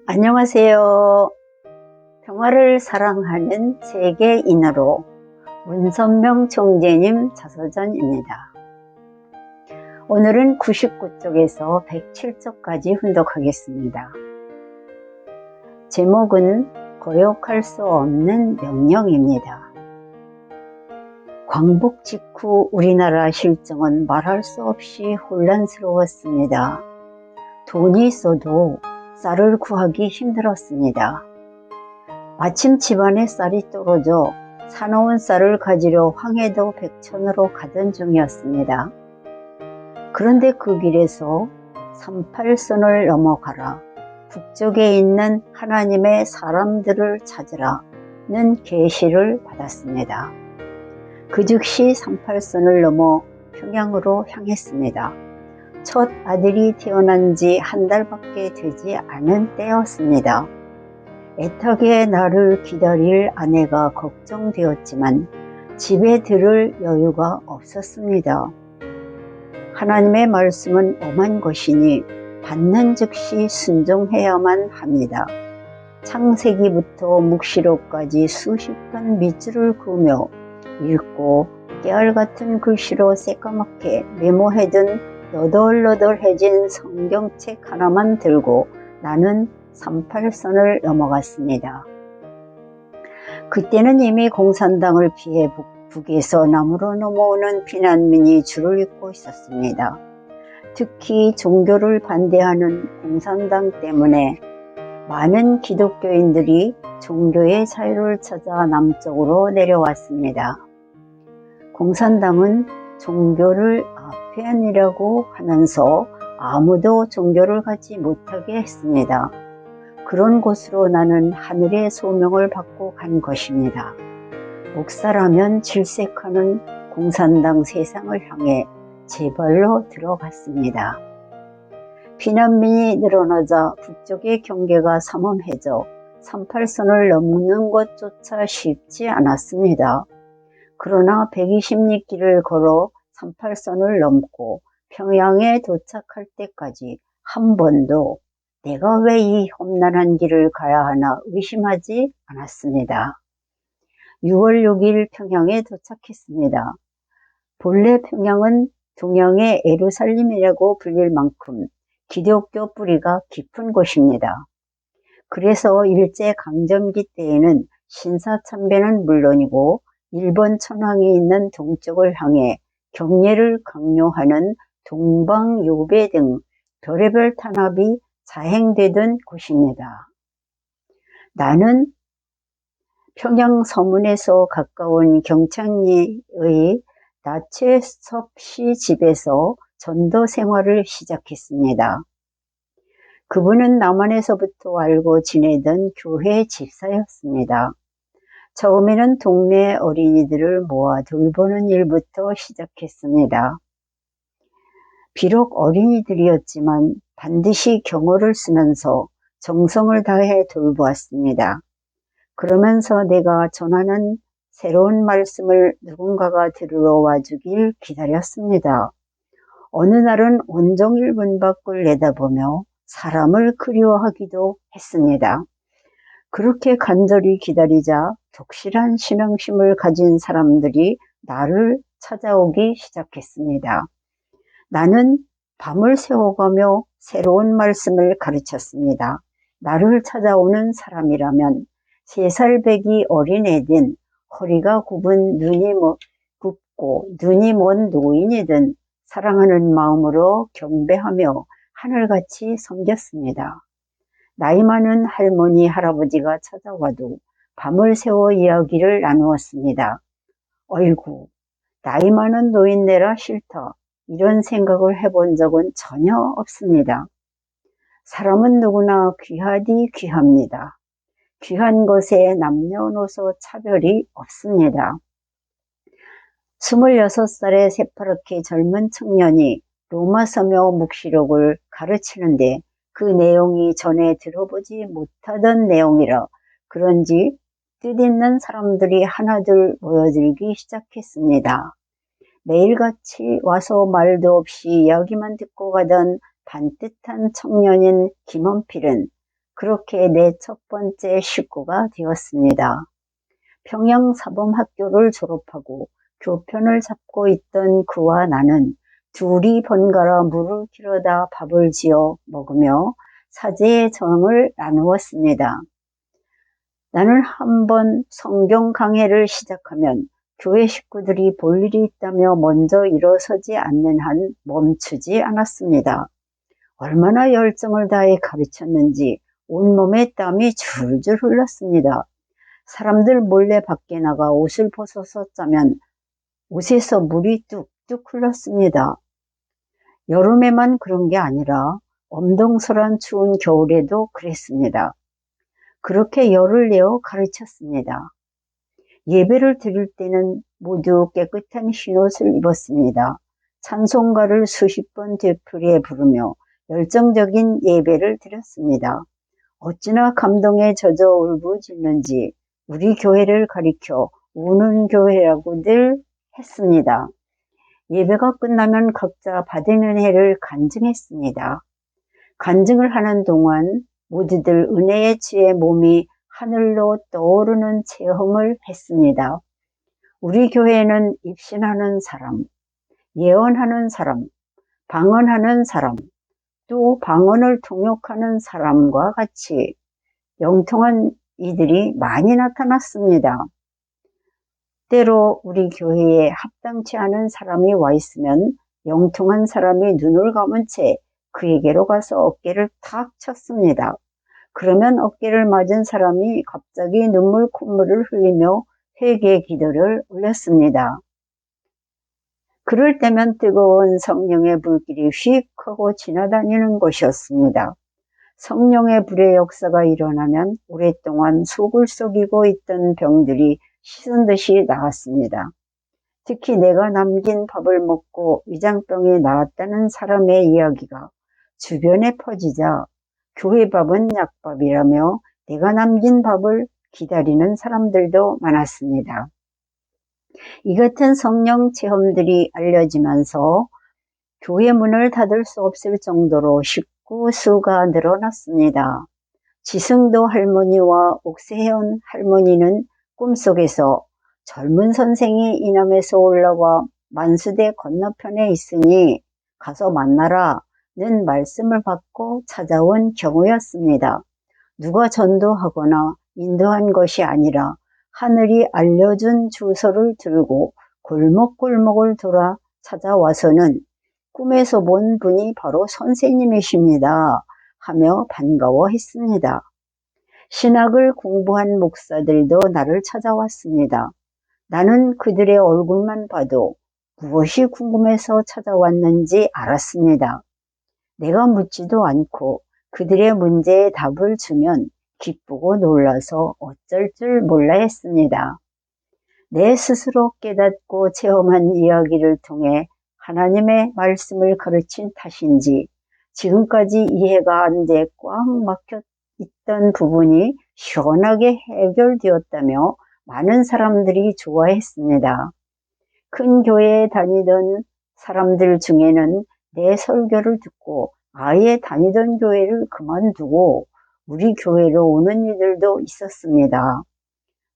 안녕하세요. 평화를 사랑하는 세계인으로 문선명 총재님 자서전입니다. 오늘은 99쪽에서 107쪽까지 훈독하겠습니다. 제목은 거역할 수 없는 명령입니다. 광복 직후 우리나라 실정은 말할 수 없이 혼란스러웠습니다. 돈이 있어도 쌀을 구하기 힘들었습니다. 마침 집안에 쌀이 떨어져 사놓은 쌀을 가지려 황해도 백천으로 가던 중이었습니다. 그런데 그 길에서 38선을 넘어가라, 북쪽에 있는 하나님의 사람들을 찾으라는 계시를 받았습니다. 그 즉시 38선을 넘어 평양으로 향했습니다. 첫 아들이 태어난 지 한 달밖에 되지 않은 때였습니다. 애타게 나를 기다릴 아내가 걱정되었지만 집에 들을 여유가 없었습니다. 하나님의 말씀은 엄한 것이니 받는 즉시 순종해야만 합니다. 창세기부터 묵시록까지 수십 편 밑줄을 그으며 읽고 깨알 같은 글씨로 새까맣게 메모해둔 너덜너덜해진 성경책 하나만 들고 나는 38선을 넘어갔습니다. 그때는 이미 공산당을 피해 북에서 남으로 넘어오는 피난민이 줄을 잇고 있었습니다. 특히 종교를 반대하는 공산당 때문에 많은 기독교인들이 종교의 자유를 찾아 남쪽으로 내려왔습니다. 공산당은 종교를 아편이라고 하면서 아무도 종교를 갖지 못하게 했습니다. 그런 곳으로 나는 하늘의 소명을 받고 간 것입니다. 목사라면 질색하는 공산당 세상을 향해 제 발로 들어갔습니다. 피난민이 늘어나자 북쪽의 경계가 삼엄해져 38선을 넘는 것조차 쉽지 않았습니다. 그러나 120리 길을 걸어 38선을 넘고 평양에 도착할 때까지 한 번도 내가 왜 이 험난한 길을 가야 하나 의심하지 않았습니다. 6월 6일 평양에 도착했습니다. 본래 평양은 동양의 예루살렘이라고 불릴 만큼 기독교 뿌리가 깊은 곳입니다. 그래서 일제강점기 때에는 신사참배는 물론이고 일본 천황이 있는 동쪽을 향해 경례를 강요하는 동방요배 등 별의별 탄압이 자행되던 곳입니다. 나는 평양 서문에서 가까운 경창리의 나채섭 씨 집에서 전도 생활을 시작했습니다. 그분은 남한에서부터 알고 지내던 교회 집사였습니다. 처음에는 동네 어린이들을 모아 돌보는 일부터 시작했습니다. 비록 어린이들이었지만 반드시 경어를 쓰면서 정성을 다해 돌보았습니다. 그러면서 내가 전하는 새로운 말씀을 누군가가 들으러 와주길 기다렸습니다. 어느 날은 온종일 문 밖을 내다보며 사람을 그리워하기도 했습니다. 그렇게 간절히 기다리자 독실한 신앙심을 가진 사람들이 나를 찾아오기 시작했습니다. 나는 밤을 새워가며 새로운 말씀을 가르쳤습니다. 나를 찾아오는 사람이라면 3살 배기 어린애든 허리가 굽고 눈이 먼 노인이든 사랑하는 마음으로 경배하며 하늘같이 섬겼습니다. 나이 많은 할머니, 할아버지가 찾아와도 밤을 새워 이야기를 나누었습니다. 어이구, 나이 많은 노인네라 싫다. 이런 생각을 해본 적은 전혀 없습니다. 사람은 누구나 귀하디 귀합니다. 귀한 것에 남녀노소 차별이 없습니다. 26살의 새파랗게 젊은 청년이 로마 서명 묵시록을 가르치는데 그 내용이 전에 들어보지 못하던 내용이라 그런지 뜻있는 사람들이 하나둘 모여들기 시작했습니다. 매일같이 와서 말도 없이 이야기만 듣고 가던 반듯한 청년인 김원필은 그렇게 내 첫 번째 식구가 되었습니다. 평양사범학교를 졸업하고 교편을 잡고 있던 그와 나는 둘이 번갈아 물을 길어다 밥을 지어 먹으며 사제의 정을 나누었습니다. 나는 한번 성경 강해를 시작하면 교회 식구들이 볼 일이 있다며 먼저 일어서지 않는 한 멈추지 않았습니다. 얼마나 열정을 다해 가르쳤는지 온몸에 땀이 줄줄 흘렀습니다. 사람들 몰래 밖에 나가 옷을 벗어서 짜면 옷에서 물이 뚝뚝 흘렀습니다. 여름에만 그런 게 아니라 엄동설한 추운 겨울에도 그랬습니다. 그렇게 열을 내어 가르쳤습니다. 예배를 드릴 때는 모두 깨끗한 흰옷을 입었습니다. 찬송가를 수십 번 되풀이해 부르며 열정적인 예배를 드렸습니다. 어찌나 감동에 젖어 울부짖는지 우리 교회를 가리켜 우는 교회라고 늘 했습니다. 예배가 끝나면 각자 받은 은혜를 간증했습니다. 간증을 하는 동안 모두들 은혜에 취해 몸이 하늘로 떠오르는 체험을 했습니다. 우리 교회는 입신하는 사람, 예언하는 사람, 방언하는 사람, 또 방언을 통역하는 사람과 같이 영통한 이들이 많이 나타났습니다. 때로 우리 교회에 합당치 않은 사람이 와 있으면 영통한 사람이 눈을 감은 채 그에게로 가서 어깨를 탁 쳤습니다. 그러면 어깨를 맞은 사람이 갑자기 눈물 콧물을 흘리며 회개 기도를 올렸습니다. 그럴 때면 뜨거운 성령의 불길이 휙 하고 지나다니는 것이었습니다. 성령의 불의 역사가 일어나면 오랫동안 속을 썩이고 있던 병들이 씻은 듯이 나았습니다. 특히 내가 남긴 밥을 먹고 위장병이 나았다는 사람의 이야기가 주변에 퍼지자 교회 밥은 약밥이라며 내가 남긴 밥을 기다리는 사람들도 많았습니다. 이 같은 성령 체험들이 알려지면서 교회 문을 닫을 수 없을 정도로 식구 수가 늘어났습니다. 지승도 할머니와 옥세현 할머니는 꿈속에서 젊은 선생이 이남에서 올라와 만수대 건너편에 있으니 가서 만나라는 말씀을 받고 찾아온 경우였습니다. 누가 전도하거나 인도한 것이 아니라 하늘이 알려준 주소를 들고 골목골목을 돌아 찾아와서는 꿈에서 본 분이 바로 선생님이십니다 하며 반가워했습니다. 신학을 공부한 목사들도 나를 찾아왔습니다. 나는 그들의 얼굴만 봐도 무엇이 궁금해서 찾아왔는지 알았습니다. 내가 묻지도 않고 그들의 문제에 답을 주면 기쁘고 놀라서 어쩔 줄 몰라 했습니다. 내 스스로 깨닫고 체험한 이야기를 통해 하나님의 말씀을 가르친 탓인지 지금까지 이해가 안 돼 꽉 막혀 있던 부분이 시원하게 해결되었다며 많은 사람들이 좋아했습니다. 큰 교회에 다니던 사람들 중에는 내 설교를 듣고 아예 다니던 교회를 그만두고 우리 교회로 오는 이들도 있었습니다.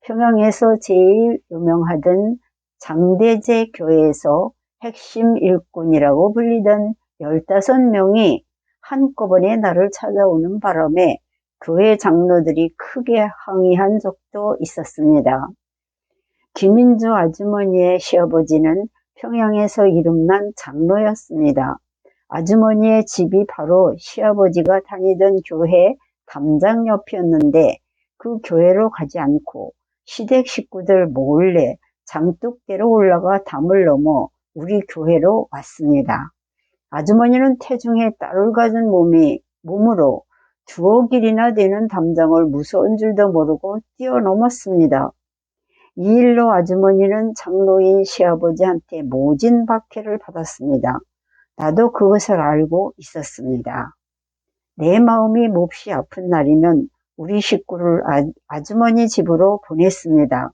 평양에서 제일 유명하던 장대제 교회에서 핵심 일꾼이라고 불리던 15명이 한꺼번에 나를 찾아오는 바람에 교회 장로들이 크게 항의한 적도 있었습니다. 김인주 아주머니의 시아버지는 평양에서 이름난 장로였습니다. 아주머니의 집이 바로 시아버지가 다니던 교회 담장 옆이었는데 그 교회로 가지 않고 시댁 식구들 몰래 장독대로 올라가 담을 넘어 우리 교회로 왔습니다. 아주머니는 태중에 딸을 가진 몸으로 2억 길이나 되는 담장을 무서운 줄도 모르고 뛰어넘었습니다. 이 일로 아주머니는 장로인 시아버지한테 모진 박해를 받았습니다. 나도 그것을 알고 있었습니다. 내 마음이 몹시 아픈 날이면 우리 식구를 아주머니 집으로 보냈습니다.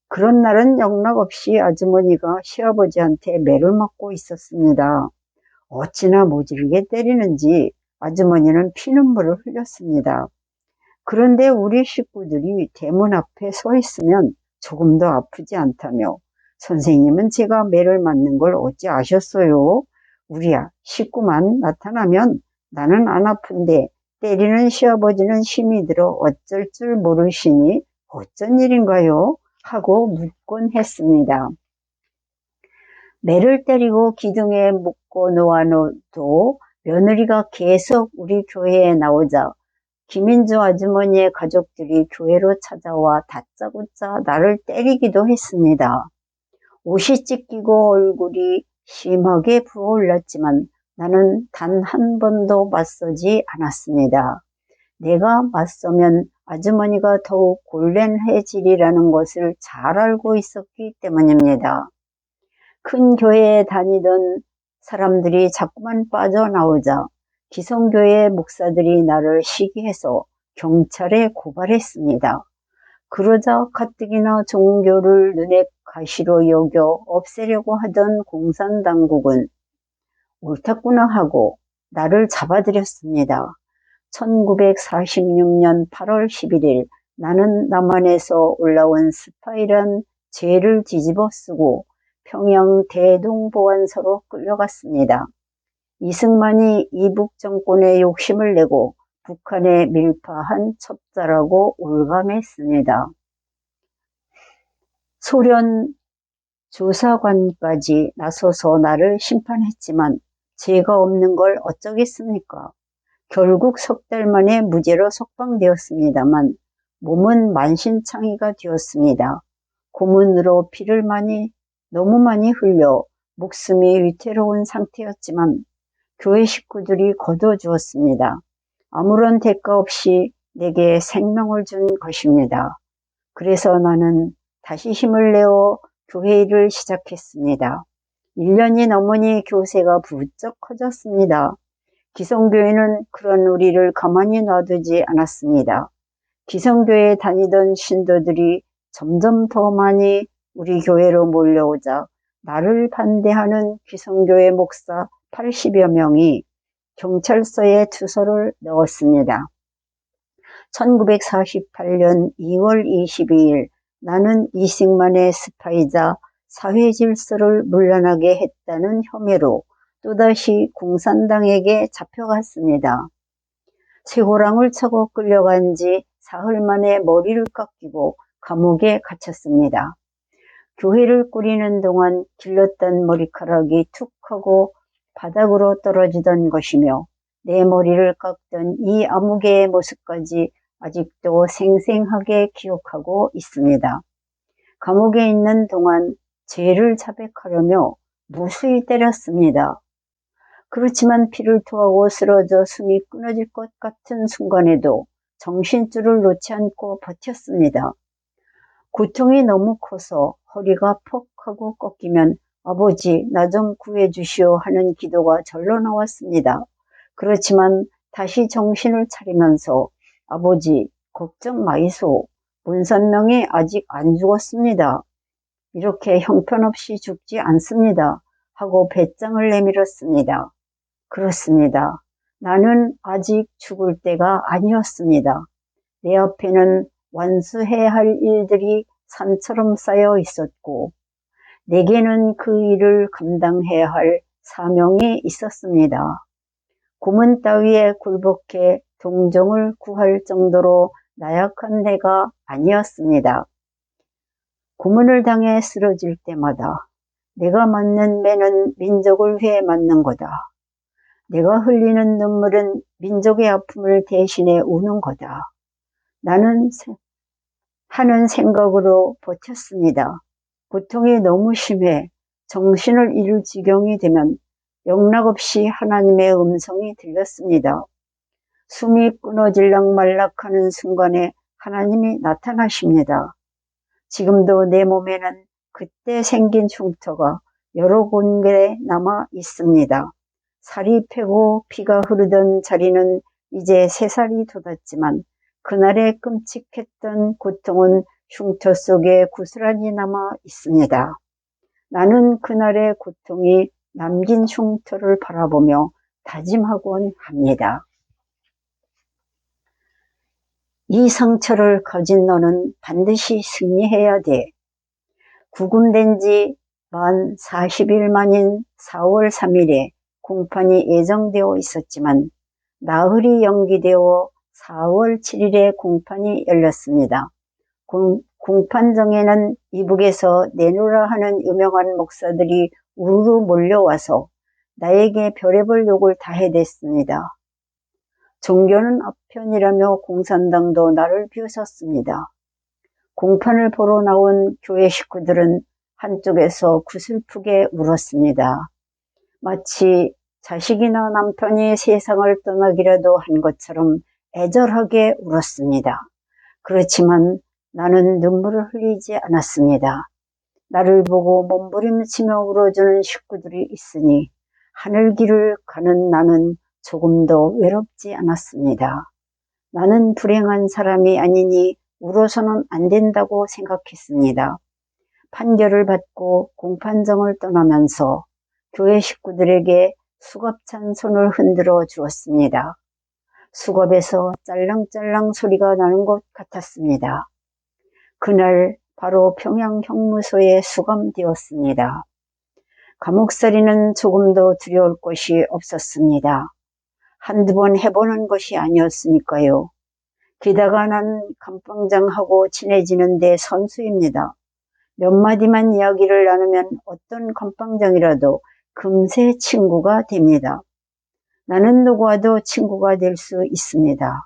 그런 날은 영락없이 아주머니가 시아버지한테 매를 맞고 있었습니다. 어찌나 모질게 때리는지 아주머니는 피눈물을 흘렸습니다. 그런데 우리 식구들이 대문 앞에 서 있으면 조금도 아프지 않다며 선생님은 제가 매를 맞는 걸 어찌 아셨어요? 우리야 식구만 나타나면 나는 안 아픈데 때리는 시아버지는 힘이 들어 어쩔 줄 모르시니 어쩐 일인가요? 하고 묻곤 했습니다. 매를 때리고 기둥에 묶고 놓아놓도 며느리가 계속 우리 교회에 나오자 김인주 아주머니의 가족들이 교회로 찾아와 다짜고짜 나를 때리기도 했습니다. 옷이 찢기고 얼굴이 심하게 부어올랐지만 나는 단 한 번도 맞서지 않았습니다. 내가 맞서면 아주머니가 더욱 곤란해지리라는 것을 잘 알고 있었기 때문입니다. 큰 교회에 다니던 사람들이 자꾸만 빠져나오자 기성교회 목사들이 나를 시기해서 경찰에 고발했습니다. 그러자 가뜩이나 종교를 눈에 가시로 여겨 없애려고 하던 공산당국은 옳았구나 하고 나를 잡아들였습니다. 1946년 8월 11일 나는 남한에서 올라온 스파이란 죄를 뒤집어 쓰고 평양 대동보안소로 끌려갔습니다. 이승만이 이북 정권에 욕심을 내고 북한에 밀파한 첩자라고 올감했습니다. 소련 조사관까지 나서서 나를 심판했지만 죄가 없는 걸 어쩌겠습니까? 결국 석 달 만에 무죄로 석방되었습니다만 몸은 만신창이가 되었습니다. 고문으로 피를 너무 많이 흘려 목숨이 위태로운 상태였지만 교회 식구들이 거둬주었습니다. 아무런 대가 없이 내게 생명을 준 것입니다. 그래서 나는 다시 힘을 내어 교회 일을 시작했습니다. 1년이 넘으니 교세가 부쩍 커졌습니다. 기성교회는 그런 우리를 가만히 놔두지 않았습니다. 기성교회에 다니던 신도들이 점점 더 많이 우리 교회로 몰려오자 나를 반대하는 기성교회 목사 80여 명이 경찰서에 투서를 넣었습니다. 1948년 2월 22일 나는 이승만의 스파이자 사회질서를 문란하게 했다는 혐의로 또다시 공산당에게 잡혀갔습니다. 쇠고랑을 차고 끌려간 지 사흘 만에 머리를 깎이고 감옥에 갇혔습니다. 교회를 꾸리는 동안 길렀던 머리카락이 툭 하고 바닥으로 떨어지던 것이며 내 머리를 깎던 이 아무개의 모습까지 아직도 생생하게 기억하고 있습니다. 감옥에 있는 동안 죄를 자백하려며 무수히 때렸습니다. 그렇지만 피를 토하고 쓰러져 숨이 끊어질 것 같은 순간에도 정신줄을 놓지 않고 버텼습니다. 고통이 너무 커서 허리가 퍽 하고 꺾이면 아버지 나 좀 구해주시오 하는 기도가 절로 나왔습니다. 그렇지만 다시 정신을 차리면서 아버지 걱정 마이소. 문선명이 아직 안 죽었습니다. 이렇게 형편없이 죽지 않습니다. 하고 배짱을 내밀었습니다. 그렇습니다. 나는 아직 죽을 때가 아니었습니다. 내 앞에는 완수해야 할 일들이 산처럼 쌓여 있었고 내게는 그 일을 감당해야 할 사명이 있었습니다. 고문 따위에 굴복해 동정을 구할 정도로 나약한 내가 아니었습니다. 고문을 당해 쓰러질 때마다 내가 맞는 매는 민족을 위해 맞는 거다. 내가 흘리는 눈물은 민족의 아픔을 대신해 우는 거다. 나는 하는 생각으로 버텼습니다. 고통이 너무 심해 정신을 잃을 지경이 되면 영락없이 하나님의 음성이 들렸습니다. 숨이 끊어질락 말락하는 순간에 하나님이 나타나십니다. 지금도 내 몸에는 그때 생긴 흉터가 여러 군데 남아 있습니다. 살이 패고 피가 흐르던 자리는 이제 3살이 돋았지만 그날의 끔찍했던 고통은 흉터 속에 고스란히 남아 있습니다. 나는 그날의 고통이 남긴 흉터를 바라보며 다짐하곤 합니다. 이 상처를 가진 너는 반드시 승리해야 돼. 구금된 지 만 40일 만인 4월 3일에 공판이 예정되어 있었지만 나흘이 연기되어 4월 7일에 공판이 열렸습니다. 공판정에는 이북에서 내놓으라 하는 유명한 목사들이 우르르 몰려와서 나에게 별의별 욕을 다 해댔습니다. 종교는 아편이라며 공산당도 나를 비웃었습니다. 공판을 보러 나온 교회 식구들은 한쪽에서 구슬프게 울었습니다. 마치 자식이나 남편이 세상을 떠나기라도 한 것처럼 애절하게 울었습니다. 그렇지만 나는 눈물을 흘리지 않았습니다. 나를 보고 몸부림치며 울어주는 식구들이 있으니 하늘 길을 가는 나는 조금도 외롭지 않았습니다. 나는 불행한 사람이 아니니 울어서는 안 된다고 생각했습니다. 판결을 받고 공판정을 떠나면서 교회 식구들에게 수갑찬 손을 흔들어 주었습니다. 수갑에서 짤랑짤랑 소리가 나는 것 같았습니다. 그날 바로 평양 형무소에 수감되었습니다. 감옥살이는 조금도 두려울 것이 없었습니다. 한두 번 해보는 것이 아니었으니까요. 게다가 난 감방장하고 친해지는데 선수입니다. 몇 마디만 이야기를 나누면 어떤 감방장이라도 금세 친구가 됩니다. 나는 누구와도 친구가 될 수 있습니다.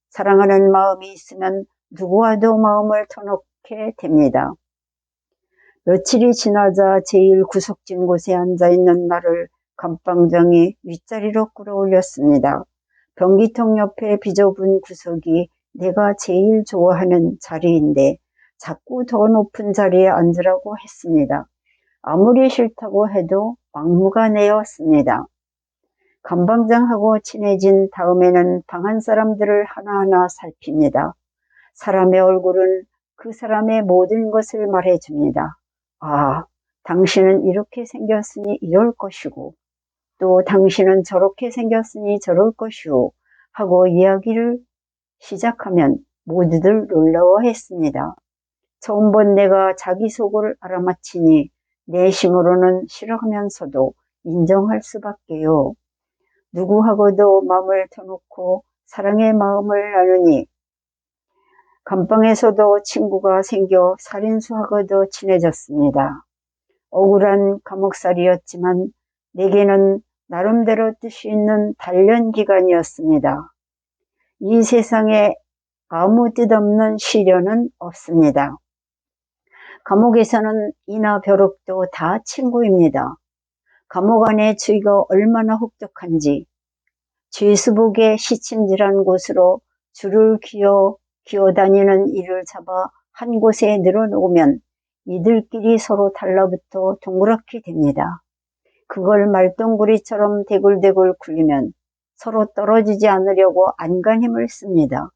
사랑하는 마음이 있으면 누구와도 마음을 터놓게 됩니다. 며칠이 지나자 제일 구석진 곳에 앉아있는 나를 감방장이 윗자리로 끌어올렸습니다. 변기통 옆에 비좁은 구석이 내가 제일 좋아하는 자리인데 자꾸 더 높은 자리에 앉으라고 했습니다. 아무리 싫다고 해도 막무가내였습니다. 감방장하고 친해진 다음에는 방한 사람들을 하나하나 살핍니다. 사람의 얼굴은 그 사람의 모든 것을 말해줍니다. 아, 당신은 이렇게 생겼으니 이럴 것이고 또 당신은 저렇게 생겼으니 저럴 것이오 하고 이야기를 시작하면 모두들 놀라워했습니다. 처음 본 내가 자기 속을 알아맞히니 내심으로는 싫어하면서도 인정할 수밖에요. 누구하고도 마음을 터놓고 사랑의 마음을 나누니 감방에서도 친구가 생겨 살인수하고도 친해졌습니다. 억울한 감옥살이였지만 내게는 나름대로 뜻이 있는 단련 기간이었습니다. 이 세상에 아무 뜻없는 시련은 없습니다. 감옥에서는 이나 벼룩도 다 친구입니다. 감옥 안의 주의가 얼마나 혹독한지 죄수복에 시침질한 곳으로 줄을 기어다니는 이를 잡아 한 곳에 늘어놓으면 이들끼리 서로 달라붙어 동그랗게 됩니다. 그걸 말똥구리처럼 대굴대굴 굴리면 서로 떨어지지 않으려고 안간힘을 씁니다.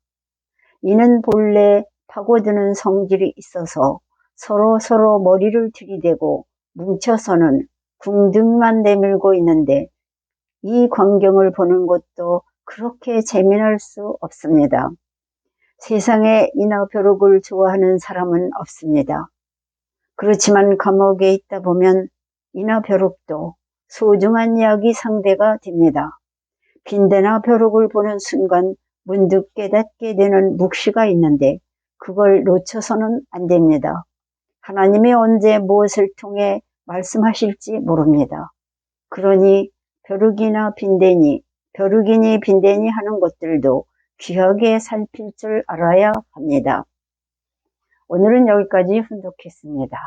이는 본래 파고드는 성질이 있어서 서로 머리를 들이대고 뭉쳐서는 궁둥만 내밀고 있는데 이 광경을 보는 것도 그렇게 재미날 수 없습니다. 세상에 이나 벼룩을 좋아하는 사람은 없습니다. 그렇지만 감옥에 있다 보면 이나 벼룩도 소중한 이야기 상대가 됩니다. 빈대나 벼룩을 보는 순간 문득 깨닫게 되는 묵시가 있는데 그걸 놓쳐서는 안 됩니다. 하나님이 언제 무엇을 통해 말씀하실지 모릅니다. 그러니 벼룩이니 빈대니 하는 것들도 귀하게 살필 줄 알아야 합니다. 오늘은 여기까지 훈독했습니다.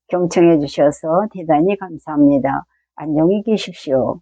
경청해 주셔서 대단히 감사합니다. 안녕히 계십시오.